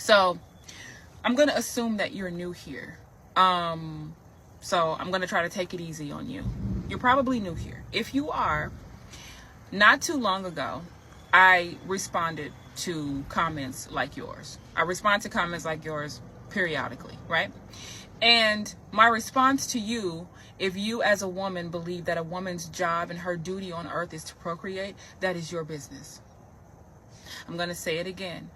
So I'm going to assume that you're new here. So I'm going to try to take it easy on you. You're probably new here. If you are, not too long ago, I responded to comments like yours. I respond to comments like yours periodically, right? And my response to you, if you as a woman believe that a woman's job and her duty on earth is to procreate, that is your business. I'm going to say it again.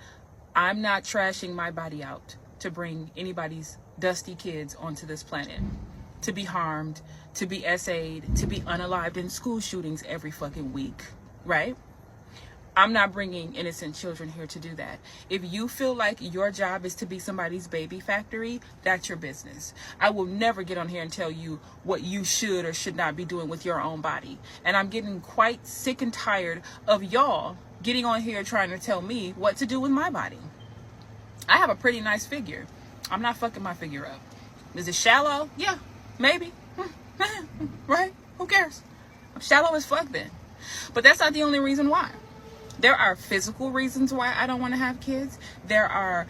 I'm not trashing my body out to bring anybody's dusty kids onto this planet to be harmed, to be essayed, to be unalived in school shootings every fucking week, right? I'm not bringing innocent children here to do that. If you feel like your job is to be somebody's baby factory, that's your business. I will never get on here and tell you what you should or should not be doing with your own body. And I'm getting quite sick and tired of y'all getting on here trying to tell me what to do with my body. I have a pretty nice figure. I'm not fucking my figure up. Is it shallow? Yeah, maybe. Right? Who cares? I'm shallow as fuck then. But that's not the only reason why. There are physical reasons why I don't want to have kids. There are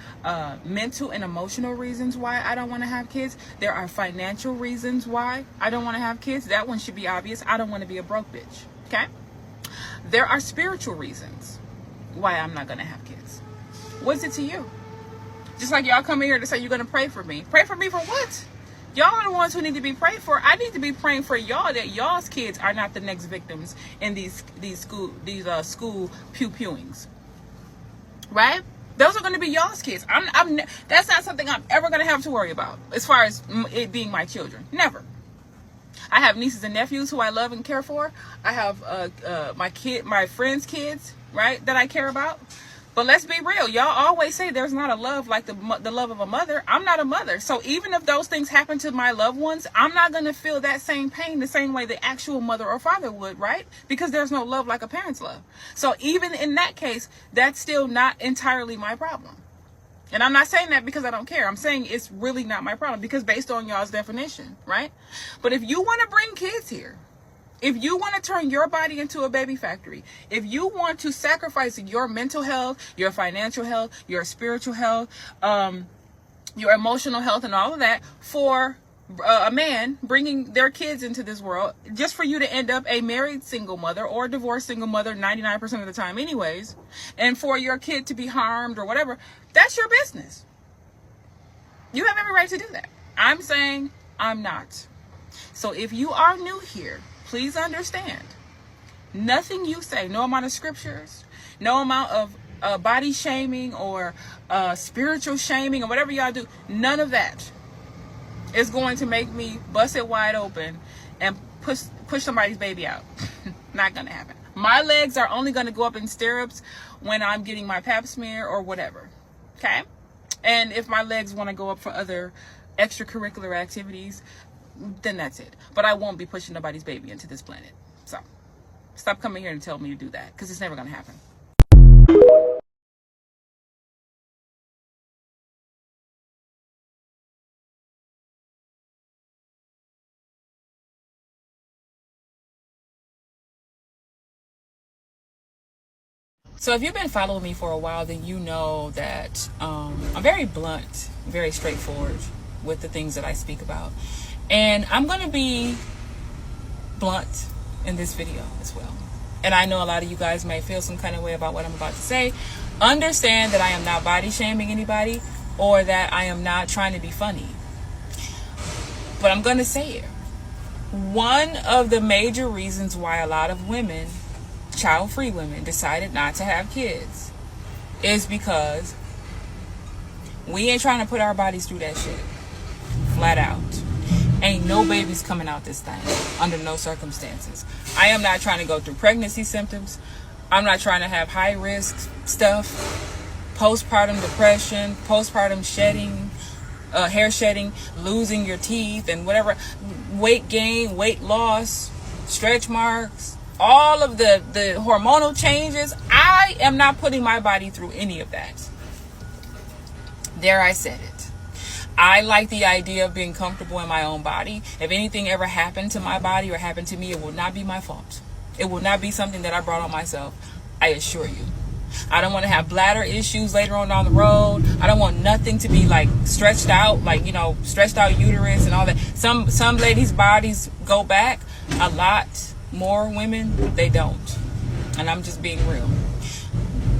mental and emotional reasons why I don't want to have kids. There are financial reasons why I don't want to have kids. That one should be obvious. I don't want to be a broke bitch. Okay? There are spiritual reasons why I'm not going to have kids. What's it to you? Just like y'all come in here to say you're going to pray for me. Pray for me for what? Y'all are the ones who need to be prayed for. I need to be praying for y'all that y'all's kids are not the next victims in these school pew-pewings. Right? Those are going to be y'all's kids. That's not something I'm ever going to have to worry about as far as it being my children. Never. I have nieces and nephews who I love and care for. I have my friends' kids, right, that I care about. But let's be real. Y'all always say there's not a love like the love of a mother. I'm not a mother. So even if those things happen to my loved ones, I'm not going to feel that same pain the same way the actual mother or father would, right? Because there's no love like a parent's love. So even in that case, that's still not entirely my problem. And I'm not saying that because I don't care. I'm saying it's really not my problem because based on y'all's definition, right? But if you want to bring kids here, if you want to turn your body into a baby factory, if you want to sacrifice your mental health, your financial health, your spiritual health, your emotional health and all of that for a man bringing their kids into this world just for you to end up a married single mother or a divorced single mother 99% of the time anyways, and for your kid to be harmed or whatever, that's your business. You have every right to do that. I'm saying I'm not. So if you are new here, please understand, nothing you say, no amount of scriptures, no amount of body shaming or spiritual shaming or whatever y'all do, none of that is going to make me bust it wide open and push somebody's baby out. Not going to happen. My legs are only going to go up in stirrups when I'm getting my pap smear or whatever. Okay? And if my legs want to go up for other extracurricular activities, then that's it. But I won't be pushing nobody's baby into this planet. So stop coming here and tell me to do that because it's never going to happen. So if you've been following me for a while, then you know that I'm very blunt, very straightforward with the things that I speak about. And I'm going to be blunt in this video as well. And I know a lot of you guys may feel some kind of way about what I'm about to say. Understand that I am not body shaming anybody or that I am not trying to be funny. But I'm going to say it. One of the major reasons why a lot of women, child-free women, decided not to have kids is because we ain't trying to put our bodies through that shit. Flat out. Ain't no babies coming out this thing under no circumstances. I am not trying to go through pregnancy symptoms. I'm not trying to have high risk stuff, postpartum depression, postpartum shedding, hair shedding, losing your teeth and whatever, weight gain, weight loss, stretch marks, all of the hormonal changes. I am not putting my body through any of that. There, I said it. I like the idea of being comfortable in my own body. If anything ever happened to my body or happened to me, it will not be my fault. It will not be something that I brought on myself. I assure you. I don't want to have bladder issues later on down the road. I don't want nothing to be like stretched out, like, you know, stretched out uterus and all that. Some ladies' bodies go back. A lot more women, they don't. And I'm just being real.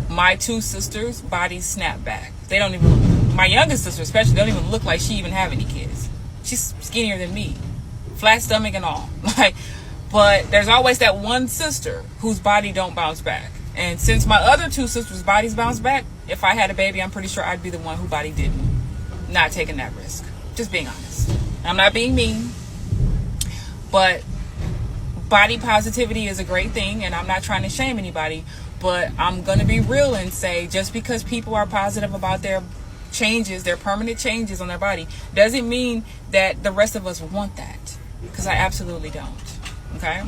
My two sisters' bodies snap back. They don't even, my youngest sister especially, don't even look like she even have any kids. She's skinnier than me. Flat stomach and all. Like, but there's always that one sister whose body don't bounce back. And since my other two sisters' bodies bounce back, if I had a baby, I'm pretty sure I'd be the one whose body didn't. Not taking that risk. Just being honest. I'm not being mean. But body positivity is a great thing, and I'm not trying to shame anybody. But I'm going to be real and say, just because people are positive about their changes, their permanent changes on their body, doesn't mean that the rest of us want that. Because I absolutely don't. Okay?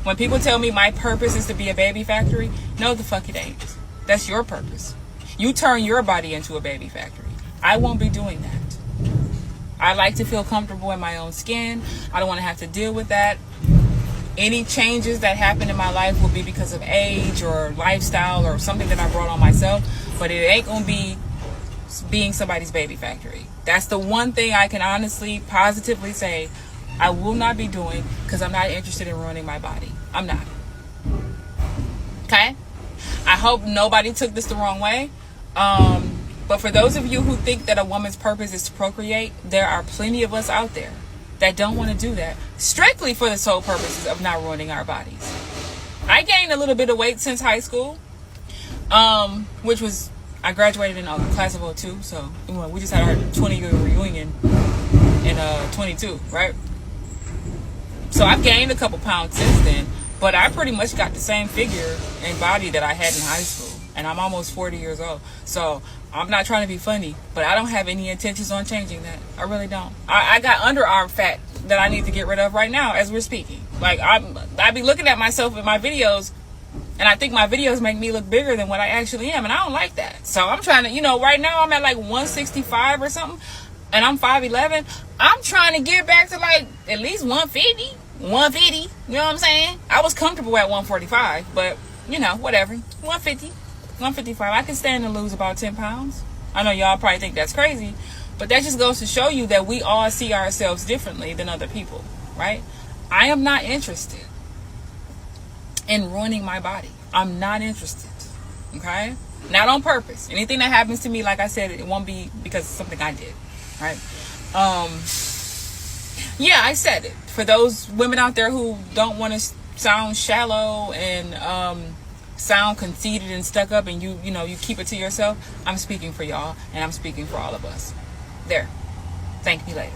When people tell me my purpose is to be a baby factory, no, the fuck it ain't. That's your purpose. You turn your body into a baby factory. I won't be doing that. I like to feel comfortable in my own skin. I don't want to have to deal with that. Any changes that happen in my life will be because of age or lifestyle or something that I brought on myself. But it ain't going to be being somebody's baby factory. That's the one thing I can honestly, positively say I will not be doing, because I'm not interested in ruining my body. I'm not. Okay? I hope nobody took this the wrong way. But for those of you who think that a woman's purpose is to procreate, there are plenty of us out there that don't want to do that, strictly for the sole purposes of not ruining our bodies. I gained a little bit of weight since high school, which was, I graduated in class of 02, so we just had our 20-year reunion in 22, right? So I've gained a couple pounds since then, but I pretty much got the same figure and body that I had in high school, and I'm almost 40 years old. So I'm not trying to be funny, but I don't have any intentions on changing that. I really don't. I got underarm fat that I need to get rid of right now as we're speaking. Like, I be looking at myself in my videos, and I think my videos make me look bigger than what I actually am, and I don't like that. So I'm trying to, you know, right now I'm at like 165 or something, and I'm 5'11". I'm trying to get back to like at least 150. 150, you know what I'm saying? I was comfortable at 145, but, you know, whatever. 150, 155. I can stand to lose about 10 pounds. I know y'all probably think that's crazy, but that just goes to show you that we all see ourselves differently than other people, right? I am not interested in ruining my body. I'm not interested, okay? Not on purpose. Anything that happens to me, like I said, it won't be because of something I did, right? Yeah, I said it. For those women out there who don't want to sound shallow and sound conceited and stuck up, and you know, you keep it to yourself, I'm speaking for y'all, and I'm speaking for all of us. There. Thank me later.